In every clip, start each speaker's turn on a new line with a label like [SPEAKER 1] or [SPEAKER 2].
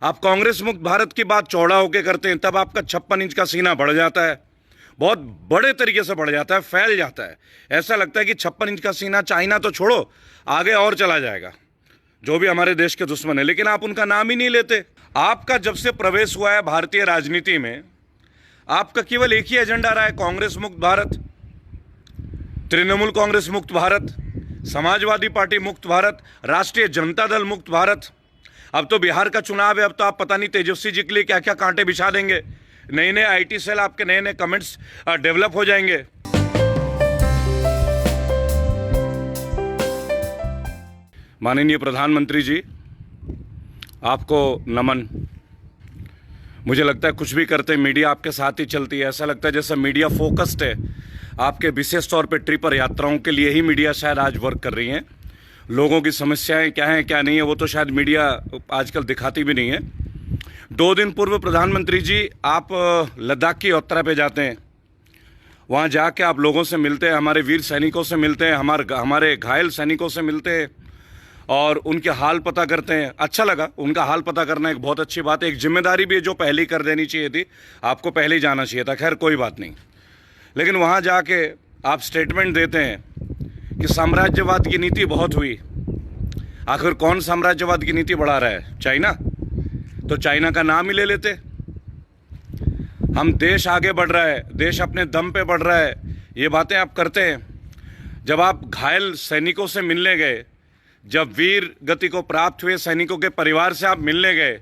[SPEAKER 1] आप कांग्रेस मुक्त भारत की बात चौड़ा होकर करते हैं, तब आपका 56 इंच का सीना बढ़ जाता है, बहुत बड़े तरीके से बढ़ जाता है, फैल जाता है। ऐसा लगता है कि 56 इंच का सीना चाइना तो छोड़ो, आगे और चला जाएगा, जो भी हमारे देश के दुश्मन है, लेकिन आप उनका नाम ही नहीं लेते। आपका जब से प्रवेश हुआ है भारतीय राजनीति में, आपका केवल एक ही एजेंडा रहा है, कांग्रेस मुक्त भारत, तृणमूल कांग्रेस मुक्त भारत, समाजवादी पार्टी मुक्त भारत, राष्ट्रीय जनता दल मुक्त भारत। अब तो बिहार का चुनाव है, अब तो आप पता नहीं तेजस्वी जी के लिए क्या क्या कांटे बिछा देंगे, नए नए आईटी सेल, आपके नए नए कमेंट्स डेवलप हो जाएंगे। माननीय प्रधानमंत्री जी, आपको नमन। मुझे लगता है कुछ भी करते मीडिया आपके साथ ही चलती है। ऐसा लगता है जैसे मीडिया फोकस्ड है, आपके विशेष तौर पे ट्रिप और यात्राओं के लिए ही मीडिया शायद आज वर्क कर रही हैं। लोगों की समस्याएं क्या हैं क्या नहीं है वो तो शायद मीडिया आजकल दिखाती भी नहीं है। 2 दिन पूर्व प्रधानमंत्री जी आप लद्दाख की यात्रा पे जाते हैं, वहाँ जाके आप लोगों से मिलते हैं, हमारे वीर सैनिकों से मिलते हैं, हमारे घायल सैनिकों से मिलते हैं और उनके हाल पता करते हैं। अच्छा लगा, उनका हाल पता करना एक बहुत अच्छी बात है, एक जिम्मेदारी भी है जो पहले ही कर देनी चाहिए थी, आपको पहले ही जाना चाहिए था। खैर कोई बात नहीं, लेकिन वहाँ जाके आप स्टेटमेंट देते हैं कि साम्राज्यवाद की नीति बहुत हुई। आखिर कौन साम्राज्यवाद की नीति बढ़ा रहा है? चाइना? तो चाइना का नाम ही ले लेते। हम देश आगे बढ़ रहा है, देश अपने दम पे बढ़ रहा है, ये बातें आप करते हैं। जब आप घायल सैनिकों से मिलने गए, जब वीर गति को प्राप्त हुए सैनिकों के परिवार से आप मिलने गए,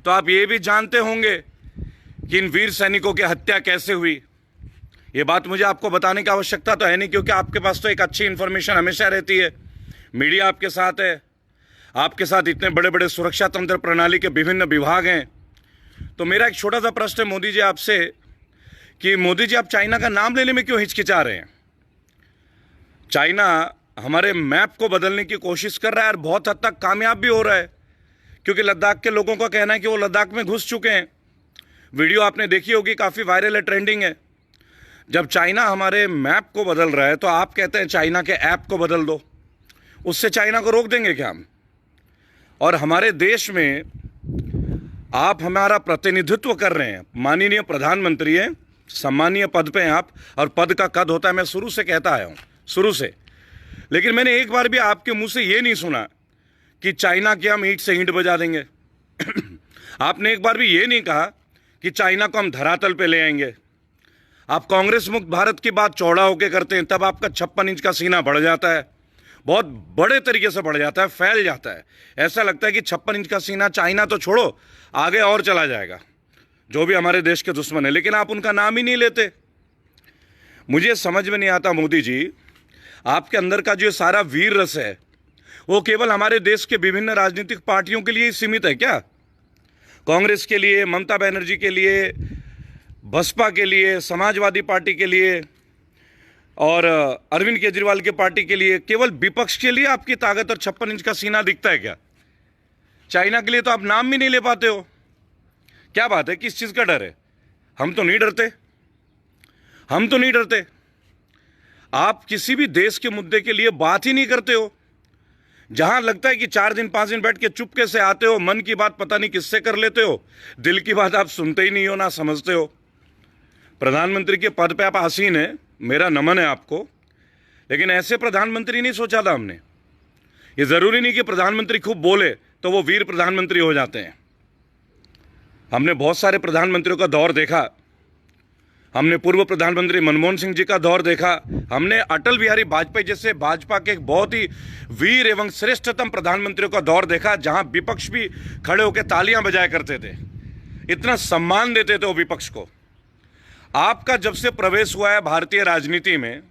[SPEAKER 1] तो आप ये भी जानते होंगे कि इन वीर सैनिकों की हत्या कैसे हुई। ये बात मुझे आपको बताने की आवश्यकता तो है नहीं, क्योंकि आपके पास तो एक अच्छी इन्फॉर्मेशन हमेशा रहती है, मीडिया आपके साथ है, आपके साथ इतने बड़े बड़े सुरक्षा तंत्र प्रणाली के विभिन्न विभाग हैं। तो मेरा एक छोटा सा प्रश्न है मोदी जी आपसे कि मोदी जी आप चाइना का नाम लेने में क्यों हिचकिचा रहे हैं? चाइना हमारे मैप को बदलने की कोशिश कर रहा है और बहुत हद तक कामयाब भी हो रहा है, क्योंकि लद्दाख के लोगों का कहना है कि वो लद्दाख में घुस चुके हैं। वीडियो आपने देखी होगी, काफ़ी वायरल है, ट्रेंडिंग है। जब चाइना हमारे मैप को बदल रहा है तो आप कहते हैं चाइना के ऐप को बदल दो, उससे चाइना को रोक देंगे क्या हम? और हमारे देश में आप हमारा प्रतिनिधित्व कर रहे हैं, माननीय प्रधानमंत्री हैं, सम्मानीय पद पे हैं आप, और पद का कद होता है, मैं शुरू से कहता आया हूँ, शुरू से। लेकिन मैंने एक बार भी आपके मुंह से ये नहीं सुना कि चाइना की हम ईंट से ईंट बजा देंगे। आपने एक बार भी ये नहीं कहा कि चाइना को हम धरातल पे ले आएंगे। आप कांग्रेस मुक्त भारत की बात चौड़ा होकर करते हैं, तब आपका 56 इंच का सीना बढ़ जाता है, बहुत बड़े तरीके से बढ़ जाता है, फैल जाता है। ऐसा लगता है कि 56 इंच का सीना चाइना तो छोड़ो, आगे और चला जाएगा, जो भी हमारे देश के दुश्मन है, लेकिन आप उनका नाम ही नहीं लेते। मुझे समझ में नहीं आता मोदी जी, आपके अंदर का जो सारा वीर रस है वो केवल हमारे देश के विभिन्न राजनीतिक पार्टियों के लिए ही सीमित है क्या? कांग्रेस के लिए, ममता बनर्जी के लिए, बसपा के लिए, समाजवादी पार्टी के लिए और अरविंद केजरीवाल की पार्टी के लिए, केवल विपक्ष के लिए आपकी ताकत और 56 इंच का सीना दिखता है क्या? चाइना के लिए तो आप नाम भी नहीं ले पाते हो। क्या बात है, किस चीज़ का डर है? हम तो नहीं डरते, हम तो नहीं डरते। आप किसी भी देश के मुद्दे के लिए बात ही नहीं करते हो। जहां लगता है कि 4 दिन 5 दिन बैठ के चुपके से आते हो, मन की बात पता नहीं किससे कर लेते हो, दिल की बात आप सुनते ही नहीं हो, ना समझते हो। प्रधानमंत्री के पद पे आप आसीन हैं, मेरा नमन है आपको, लेकिन ऐसे प्रधानमंत्री नहीं सोचा था हमने। ये ज़रूरी नहीं कि प्रधानमंत्री खूब बोले तो वो वीर प्रधानमंत्री हो जाते हैं। हमने बहुत सारे प्रधानमंत्रियों का दौर देखा, हमने पूर्व प्रधानमंत्री मनमोहन सिंह जी का दौर देखा, हमने अटल बिहारी वाजपेयी जैसे भाजपा के एक बहुत ही वीर एवं श्रेष्ठतम प्रधानमंत्रियों का दौर देखा, जहां विपक्ष भी खड़े होकर तालियां बजाया करते थे, इतना सम्मान देते थे वो विपक्ष को। आपका जब से प्रवेश हुआ है भारतीय राजनीति में,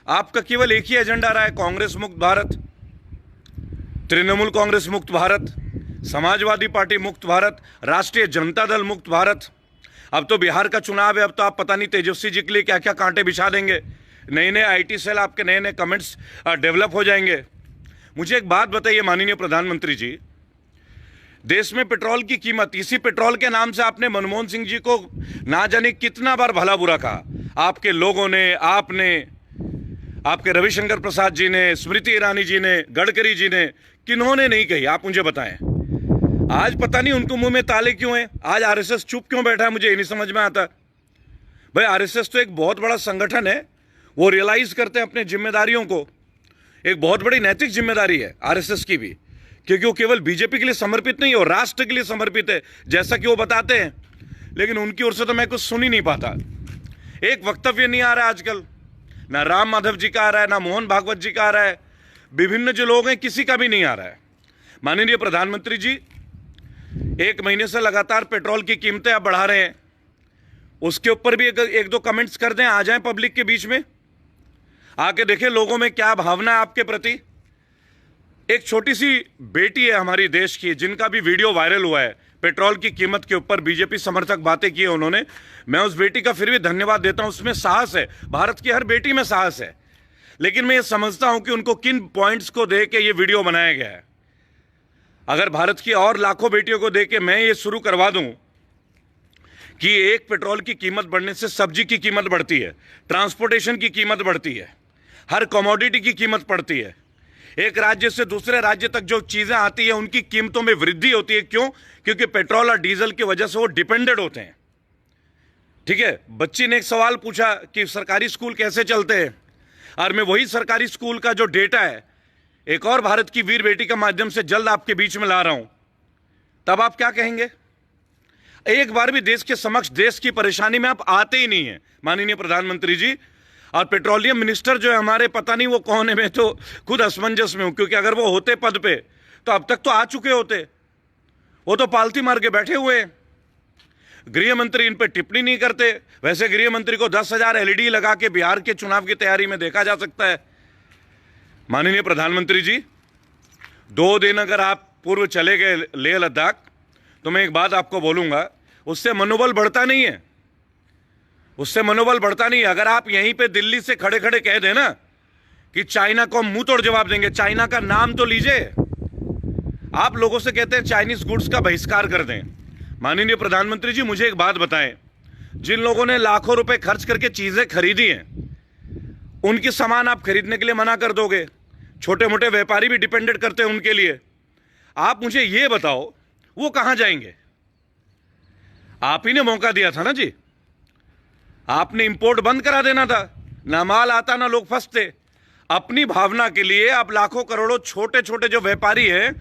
[SPEAKER 1] आपका केवल एक ही एजेंडा रहा है, कांग्रेस मुक्त भारत, तृणमूल कांग्रेस मुक्त भारत, समाजवादी पार्टी मुक्त भारत, राष्ट्रीय जनता दल मुक्त भारत। अब तो बिहार का चुनाव है, अब तो आप पता नहीं तेजस्वी जी के लिए क्या क्या कांटे बिछा देंगे, नए नए आईटी सेल, आपके नए नए कमेंट्स डेवलप हो जाएंगे। मुझे एक बात बताइए माननीय प्रधानमंत्री जी, देश में पेट्रोल की कीमत, इसी पेट्रोल के नाम से आपने मनमोहन सिंह जी को ना जाने कितना बार भला बुरा कहा, आपके लोगों ने, आपने, आपके रविशंकर प्रसाद जी ने, स्मृति ईरानी जी ने, गडकरी जी ने, किन्होंने नहीं कही? आप मुझे बताएं। आज पता नहीं उनको मुंह में ताले क्यों हैं, आज आरएसएस चुप क्यों बैठा है, मुझे ये नहीं समझ में आता। भाई आरएसएस तो एक बहुत बड़ा संगठन है, वो रियलाइज करते हैं अपने जिम्मेदारियों को। एक बहुत बड़ी नैतिक जिम्मेदारी है आरएसएस की भी, क्योंकि वो केवल बीजेपी के लिए समर्पित नहीं है, राष्ट्र के लिए समर्पित है, जैसा कि वो बताते हैं। लेकिन उनकी ओर से तो मैं कुछ सुन ही नहीं पाता। एक वक्तव्य नहीं आ रहा है आजकल, ना राम माधव जी का आ रहा है, ना मोहन भागवत जी का आ रहा है, विभिन्न जो लोग हैं किसी का भी नहीं आ रहा है। माननीय प्रधानमंत्री जी, 1 महीने से लगातार पेट्रोल की कीमतें आप बढ़ा रहे हैं, उसके ऊपर भी एक दो कमेंट्स कर दें, आ जाएं पब्लिक के बीच में, आके देखें लोगों में क्या भावना है आपके प्रति। एक छोटी सी बेटी है हमारी देश की, जिनका भी वीडियो वायरल हुआ है, पेट्रोल की कीमत के ऊपर बीजेपी समर्थक बातें की है उन्होंने। मैं उस बेटी का फिर भी धन्यवाद देता हूं, उसमें साहस है, भारत की हर बेटी में साहस है। लेकिन मैं ये समझता हूं कि उनको किन पॉइंट्स को दे के ये वीडियो बनाया गया है। अगर भारत की और लाखों बेटियों को दे के मैं ये शुरू करवा दूं कि एक पेट्रोल की कीमत बढ़ने से सब्जी की कीमत बढ़ती है, ट्रांसपोर्टेशन की कीमत बढ़ती है, हर कमोडिटी की कीमत बढ़ती है, एक राज्य से दूसरे राज्य तक जो चीजें आती है उनकी कीमतों में वृद्धि होती है। क्यों? क्योंकि पेट्रोल और डीजल की वजह से वो डिपेंडेंट होते हैं। ठीक है, बच्ची ने एक सवाल पूछा कि सरकारी स्कूल कैसे चलते हैं, और मैं वही सरकारी स्कूल का जो डेटा है एक और भारत की वीर बेटी के माध्यम से जल्द आपके बीच में ला रहा हूं, तब आप क्या कहेंगे? एक बार भी देश के समक्ष देश की परेशानी में आप आते ही नहीं है माननीय प्रधानमंत्री जी। और पेट्रोलियम मिनिस्टर जो है हमारे, पता नहीं वो कौन है, मैं तो खुद असमंजस में हूं, क्योंकि अगर वो होते पद पे तो अब तक तो आ चुके होते, वो तो पालती मार के बैठे हुए हैं। गृह मंत्री इन पे टिप्पणी नहीं करते। वैसे गृह मंत्री को 10,000 एलईडी लगा के बिहार के चुनाव की तैयारी में देखा जा सकता है। माननीय प्रधानमंत्री जी, 2 दिन अगर आप पूर्व चले गए लेह लद्दाख, तो मैं एक बात आपको बोलूंगा, उससे मनोबल बढ़ता नहीं है, उससे मनोबल बढ़ता नहीं है। अगर आप यहीं पे दिल्ली से खड़े खड़े कह दें ना कि चाइना को हम मुंह तोड़ जवाब देंगे, चाइना का नाम तो लीजिए। आप लोगों से कहते हैं चाइनीज गुड्स का बहिष्कार कर दें। माननीय प्रधानमंत्री जी, मुझे एक बात बताएं, जिन लोगों ने लाखों रुपए खर्च करके चीजें खरीदी हैं, उनकी सामान आप खरीदने के लिए मना कर दोगे? छोटे मोटे व्यापारी भी डिपेंडेंट करते हैं उनके लिए। आप मुझे ये बताओ, वो कहां जाएंगे? आप ही ने मौका दिया था ना जी, आपने इंपोर्ट बंद करा देना था, ना माल आता ना लोग फंसते। अपनी भावना के लिए आप लाखों करोड़ों छोटे छोटे जो व्यापारी हैं,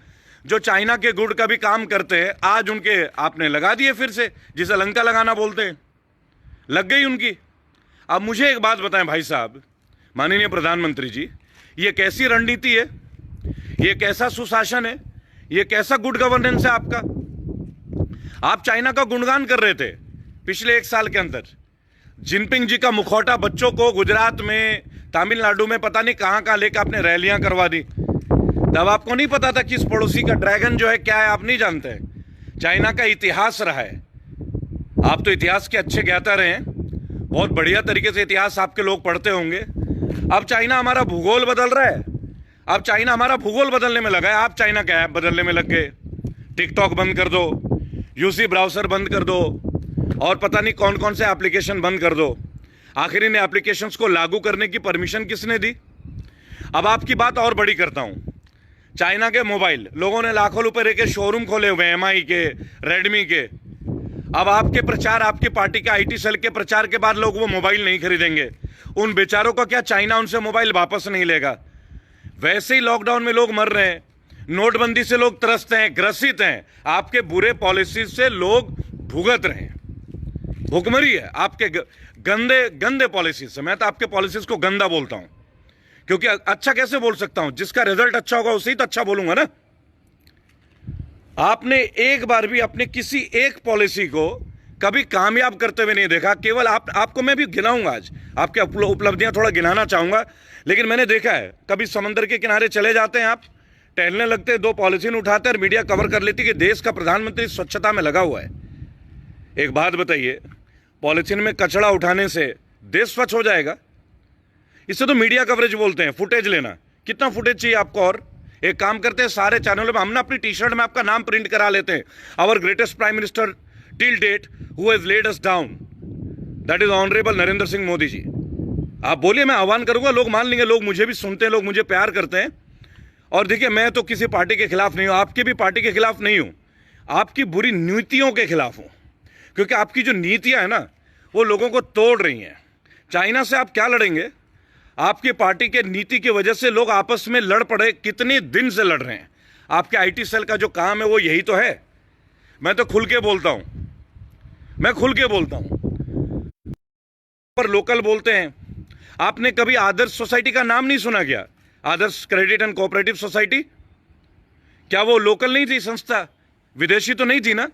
[SPEAKER 1] जो चाइना के गुड़ का भी काम करते हैं, आज उनके आपने लगा दिए फिर से, जिसे लंका लगाना बोलते हैं, लग गई उनकी। अब मुझे एक बात बताएं भाई साहब, माननीय प्रधानमंत्री जी, ये कैसी रणनीति है, ये कैसा सुशासन है, ये कैसा गुड गवर्नेंस है आपका? आप चाइना का गुणगान कर रहे थे पिछले 1 साल के अंदर। जिनपिंग जी का मुखौटा बच्चों को गुजरात में, तमिलनाडु में, पता नहीं कहां कहां लेकर आपने रैलियां करवा दी। तब आपको नहीं पता था कि इस पड़ोसी का ड्रैगन जो है क्या है, आप नहीं जानते हैं। चाइना का इतिहास रहा है, आप तो इतिहास के अच्छे ज्ञाता रहे हैं, बहुत बढ़िया तरीके से इतिहास आपके लोग पढ़ते होंगे। अब चाइना हमारा भूगोल बदल रहा है, अब चाइना हमारा भूगोल बदलने में लगा है। आप चाइना का ऐप बदलने में लग गए, टिकटॉक बंद कर दो, यूसी ब्राउजर बंद कर दो, और पता नहीं कौन कौन से एप्लीकेशन बंद कर दो। आखिर इन एप्लीकेशंस को लागू करने की परमिशन किसने दी? अब आपकी बात और बड़ी करता हूं, चाइना के मोबाइल लोगों ने लाखों रुपए के शोरूम खोले हुए हैं, एमआई के, रेडमी के। अब आपके प्रचार, आपकी पार्टी के आईटी सेल के प्रचार के बाद लोग वो मोबाइल नहीं खरीदेंगे। उन बेचारों का क्या, चाइना उनसे मोबाइल वापस नहीं लेगा? वैसे ही लॉकडाउन में लोग मर रहे हैं, नोटबंदी से लोग त्रस्त हैं, ग्रसित हैं, आपके बुरे पॉलिसी से लोग भुगत रहे हैं। भुखमरी है आपके गंदे गंदे पॉलिसी से। मैं तो आपके पॉलिसीज को गंदा बोलता हूं, क्योंकि अच्छा कैसे बोल सकता हूं? जिसका रिजल्ट अच्छा होगा उसे ही तो अच्छा बोलूंगा ना। आपने एक बार भी अपने किसी एक पॉलिसी को कभी कामयाब करते हुए नहीं देखा। केवल आपको मैं भी गिनाऊंगा, आज आपके उपलब्धियां थोड़ा गिनाना चाहूंगा। लेकिन मैंने देखा है, कभी समंदर के किनारे चले जाते हैं आप, टहलने लगते हैं, 2 पॉलिथीन उठाते हैं और मीडिया कवर कर लेती कि देश का प्रधानमंत्री स्वच्छता में लगा हुआ है। एक बात बताइए, पॉलिथीन में कचरा उठाने से देश स्वच्छ हो जाएगा? इसे तो मीडिया कवरेज बोलते हैं, फुटेज लेना। कितना फुटेज चाहिए आपको? और एक काम करते हैं, सारे चैनलों में हम ना अपनी टी-शर्ट में आपका नाम प्रिंट करा लेते हैं, our greatest prime minister till date who has led us down, that is honourable Narendra Singh Modi ji. आप बोलिए, मैं आह्वान करूंगा, लोग मान लेंगे। लोग मुझे भी सुनते हैं, लोग मुझे प्यार करते हैं। और देखिए, मैं तो किसी पार्टी के खिलाफ नहीं हूं, आपके भी पार्टी के खिलाफ नहीं हूं। आपकी बुरी नीतियों के खिलाफ हूं, क्योंकि आपकी जो नीतियां है ना वो लोगों को तोड़ रही हैं। चाइना से आप क्या लड़ेंगे? आपकी पार्टी के नीति की वजह से लोग आपस में लड़ पड़े, कितने दिन से लड़ रहे हैं। आपके आईटी सेल का जो काम है वो यही तो है। मैं तो खुल के बोलता हूं, मैं खुल के बोलता हूं, पर लोकल बोलते हैं। आपने कभी आदर्श सोसाइटी का नाम नहीं सुना क्या? आदर्श क्रेडिट एंड कोऑपरेटिव सोसाइटी, क्या वो लोकल नहीं थी संस्था? विदेशी तो नहीं थी ना?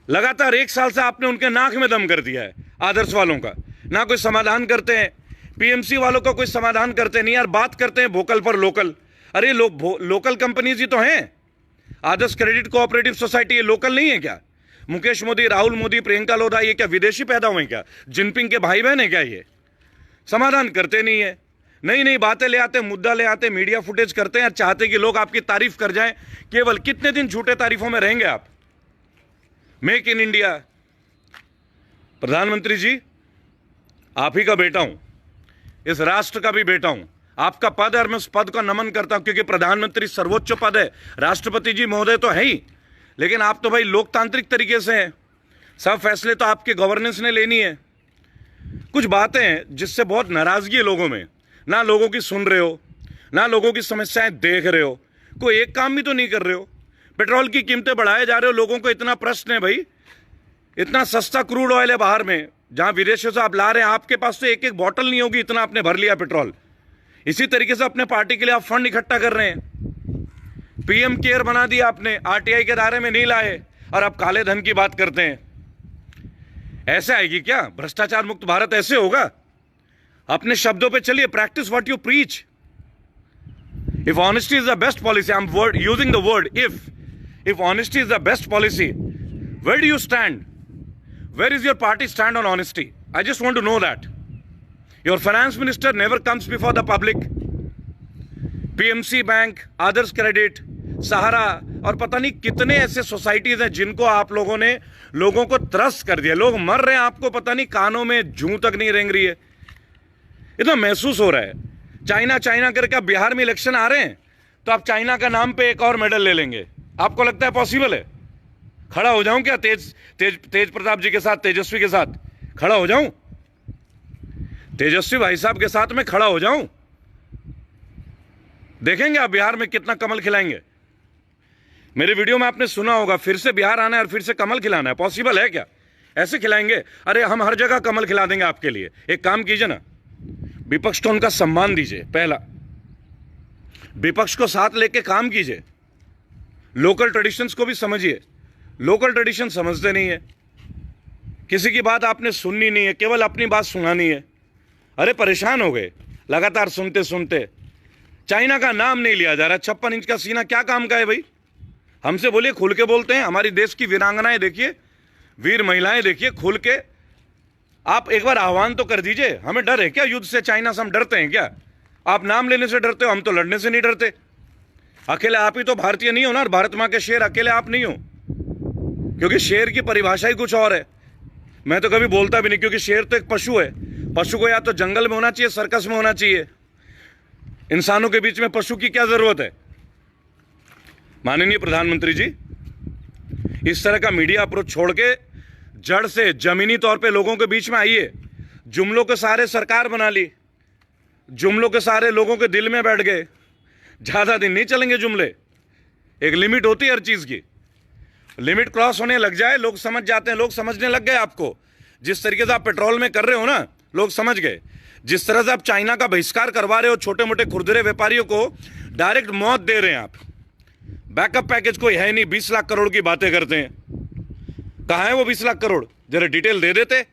[SPEAKER 1] लगातार 1 साल से आपने उनके नाक में दम कर दिया है आदर्श वालों का। ना कोई समाधान करते हैं, पीएमसी वालों का कोई समाधान करते नहीं यार। बात करते हैं वोकल पर लोकल। अरे लोकल कंपनीज ही तो हैं। आदर्श क्रेडिट कोऑपरेटिव सोसाइटी ये लोकल नहीं है क्या? मुकेश मोदी, राहुल मोदी, प्रियंका लोधा, ये क्या विदेशी पैदा हुए क्या? जिनपिंग के भाई बहन है क्या? ये समाधान करते नहीं है, नई नई बातें ले आते, मुद्दा ले आते, मीडिया फुटेज करते हैं, चाहते कि लोग आपकी तारीफ कर जाएं। केवल कितने दिन झूठे तारीफों में रहेंगे आप? मेक इन इंडिया, प्रधानमंत्री जी आप ही का बेटा हूं, इस राष्ट्र का भी बेटा हूं। आपका पद है और मैं उस पद का नमन करता हूं, क्योंकि प्रधानमंत्री सर्वोच्च पद है, राष्ट्रपति जी महोदय तो है ही, लेकिन आप तो भाई लोकतांत्रिक तरीके से हैं। सब फैसले तो आपके गवर्नेंस ने लेनी है। कुछ बातें हैं जिससे बहुत नाराजगी है लोगों में। ना लोगों की सुन रहे हो, ना लोगों की समस्याएं देख रहे हो, कोई एक काम भी तो नहीं कर रहे हो। पेट्रोल की कीमतें बढ़ाए जा रहे हो। लोगों को इतना प्रश्न है भाई, इतना सस्ता क्रूड ऑयल है बाहर में, जहां विदेशों से आप ला रहे हैं, आपके पास तो एक एक बॉटल नहीं होगी, इतना आपने भर लिया पेट्रोल। इसी तरीके से अपने पार्टी के लिए आप फंड इकट्ठा कर रहे हैं। पीएम केयर बना दिया आपने, आरटीआई के दायरे में नहीं लाए, और अब काले धन की बात करते हैं। ऐसे आएगी क्या भ्रष्टाचार मुक्त भारत? ऐसे होगा? अपने शब्दों पे चलिए, practice what you preach. If honesty is the best policy, I am using the word if honesty is the best policy, where do you stand? Where is your party stand on honesty? I just want to know that. Your finance minister never comes before the public. PMC bank, Adarsh credit, Sahara और पता नहीं कितने ऐसे societies हैं जिनको आप लोगों ने लोगों को त्रस्त कर दिया। लोग मर रहे हैं, आपको पता नहीं कानों में जूं तक नहीं रेंग रही है। इतना महसूस हो रहा है। चाइना चाइना करके अब बिहार में इलेक्शन आ रहे हैं तो आप चाइना का नाम पे एक और मेडल ले लेंगे। आपको लगता है पॉसिबल है? खड़ा हो जाऊं क्या तेज प्रताप जी के साथ, तेजस्वी के साथ खड़ा हो जाऊं? तेजस्वी भाई साहब के साथ में खड़ा हो जाऊं? देखेंगे आप बिहार में कितना कमल खिलाएंगे। मेरे वीडियो में आपने सुना होगा, फिर से बिहार आना है और फिर से कमल खिलाना है। पॉसिबल है क्या? ऐसे खिलाएंगे? अरे हम हर जगह कमल खिला देंगे आपके लिए। एक काम कीजिए ना, विपक्ष को उनका सम्मान दीजिए। पहला, विपक्ष को साथ लेके काम कीजिए। लोकल ट्रेडिशंस को भी समझिए। लोकल ट्रेडिशन समझते नहीं है, किसी की बात आपने सुननी नहीं है, केवल अपनी बात सुनानी है। अरे परेशान हो गए लगातार सुनते सुनते। चाइना का नाम नहीं लिया जा रहा। 56 इंच का सीना क्या काम का है भाई? हमसे बोलिए, खुल के बोलते हैं। हमारी देश की वीरांगनाएं देखिए, वीर महिलाएं देखिए, खुल के आप एक बार आह्वान तो कर दीजिए। हमें डर है क्या युद्ध से? चाइना से हम डरते हैं क्या? आप नाम लेने से डरते हो, हम तो लड़ने से नहीं डरते। अकेले आप ही तो भारतीय नहीं हो ना, और भारत मां के शेर अकेले आप नहीं हो, क्योंकि शेर की परिभाषा ही कुछ और है। मैं तो कभी बोलता भी नहीं, क्योंकि शेर तो एक पशु है। पशु को या तो जंगल में होना चाहिए, सर्कस में होना चाहिए। इंसानों के बीच में पशु की क्या जरूरत है? माननीय प्रधानमंत्री जी, इस तरह का मीडिया अप्रोच छोड़ के जड़ से जमीनी तौर पे लोगों के बीच में आइए। जुमलों के सारे सरकार बना ली, जुमलों के सारे लोगों के दिल में बैठ गए। ज्यादा दिन नहीं चलेंगे जुमले। एक लिमिट होती है हर चीज की। लिमिट क्रॉस होने लग जाए लोग समझ जाते हैं। लोग समझने लग गए आपको। जिस तरीके से आप पेट्रोल में कर रहे हो ना, लोग समझ गए। जिस तरह से आप चाइना का बहिष्कार करवा रहे हो, छोटे मोटे खुरदरे व्यापारियों को डायरेक्ट मौत दे रहे हैं आप। बैकअप पैकेज कोई है नहीं, 20 लाख करोड़ की बातें करते हैं। कहां है वो 20 लाख करोड़? जरा डिटेल दे देते।